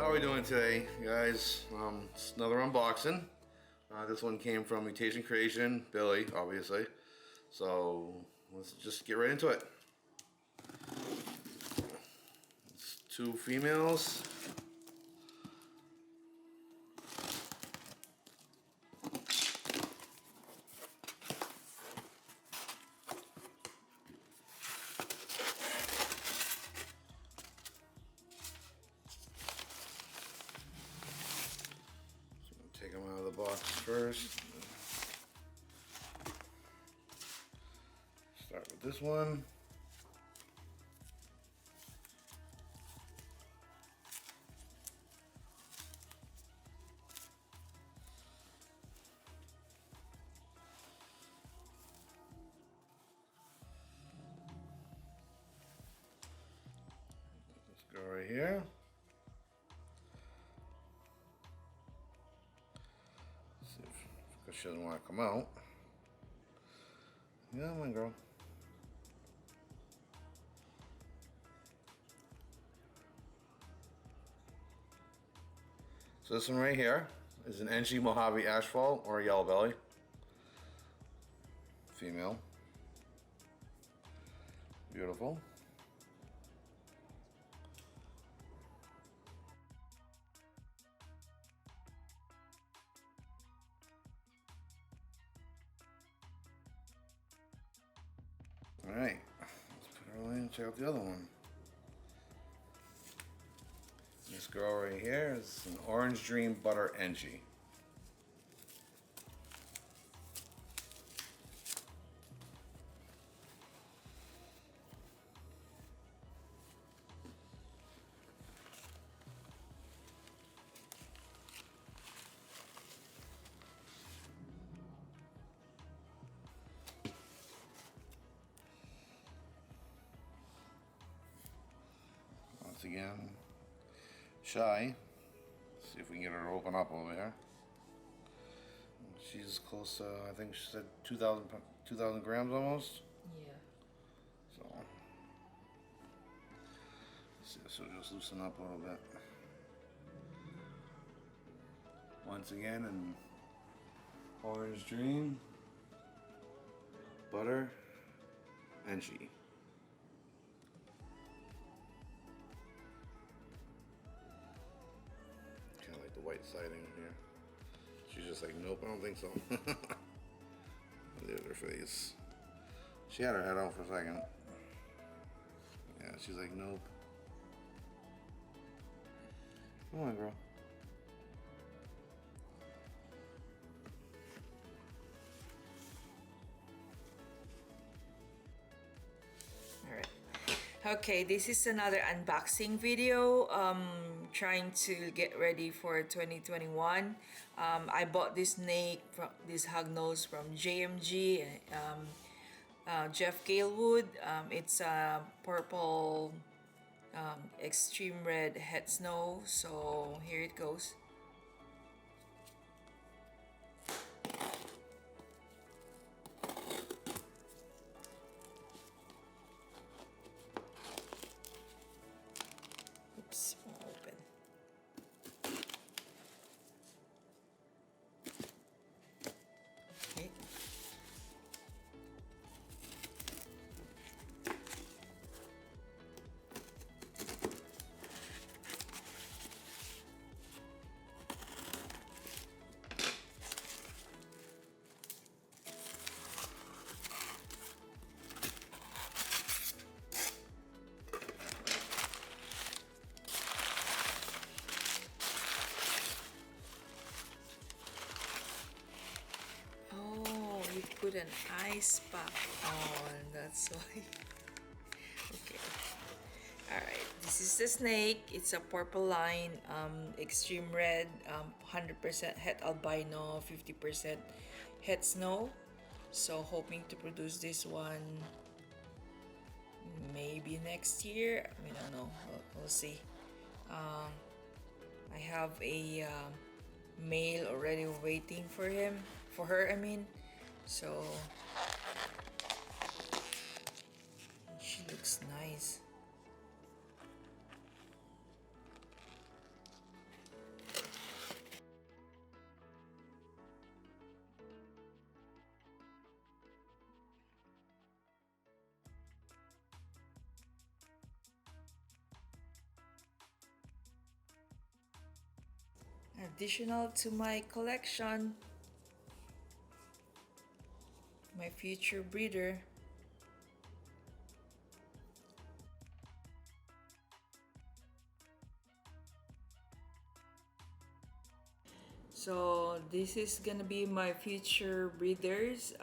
How are we doing today, guys? It's another unboxing. This one came from Mutation Creation, Billy, obviously. So let's just get right into it. It's two females. Take them out of the box first. Start with this one. Let's go right here. See if, because she doesn't want to come out. Yeah, my girl. So this one right here is an NG Mojave Asphalt or a Yellow Belly. Female. Beautiful. Alright, let's put her away and check out the other one. This girl right here is an Orange Dream Butter NG. Once again, shy. Let's see if we can get her to open up over there. She's close to, I think she said 2,000 grams almost. Yeah. So, let's see if she'll just loosen up a little bit. Once again, an Orange Dream, Butter, and she. Kind of like the white siding here. She's just like, nope, I don't think so. There's her face. She had her head out for a second. Yeah, she's like, nope. Come on, girl. Alright. Okay, this is another unboxing video. Trying to get ready for 2021. I bought this snake from this hognose from JMG. Jeff Galewood. It's a purple extreme red het snow. So here it goes. Oops, won't open. Okay. Oh, you put an ice pack on, that's why. Okay. Alright, this is the snake. It's a purple line, extreme red, 100% het albino, 50% het snow. So hoping to produce this one maybe next year. I mean, I don't know. We'll see. I have a male already waiting for her, I mean. So she looks nice. additional to my collection, my future breeder. So this is gonna be my future breeders.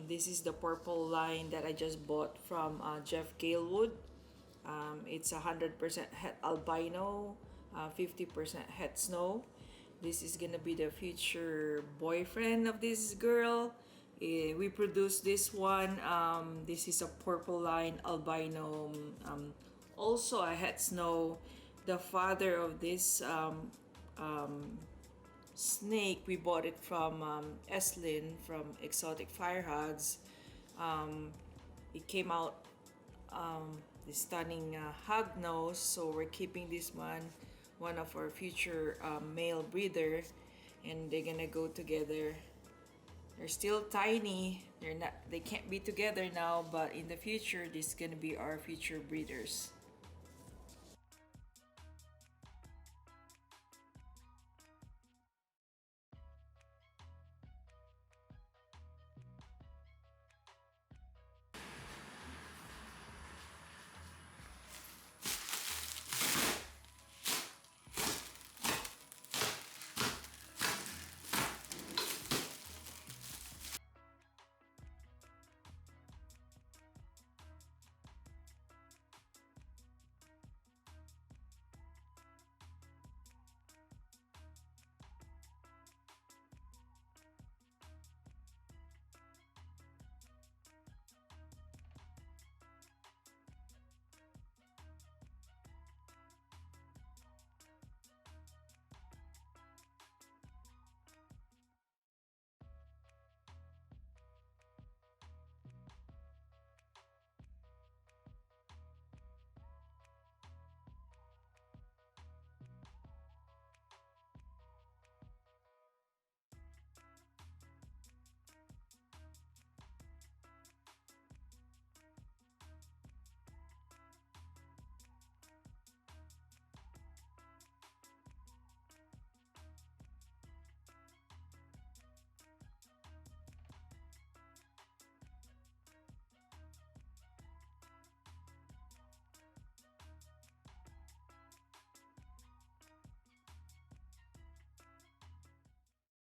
This is the purple line that I just bought from Jeff Galewood. It's 100% het albino, 50% het snow. This is gonna be the future boyfriend of this girl. We produced this one. This is a purple line albino. Also a het snow. The father of this snake, we bought it from Eslin from Exotic Fire Hogs. It came out the stunning hog nose, so we're keeping this one of our future male breeder, and they're gonna go together. They're still tiny. They can't be together now, but in the future, this is gonna be our future breeders.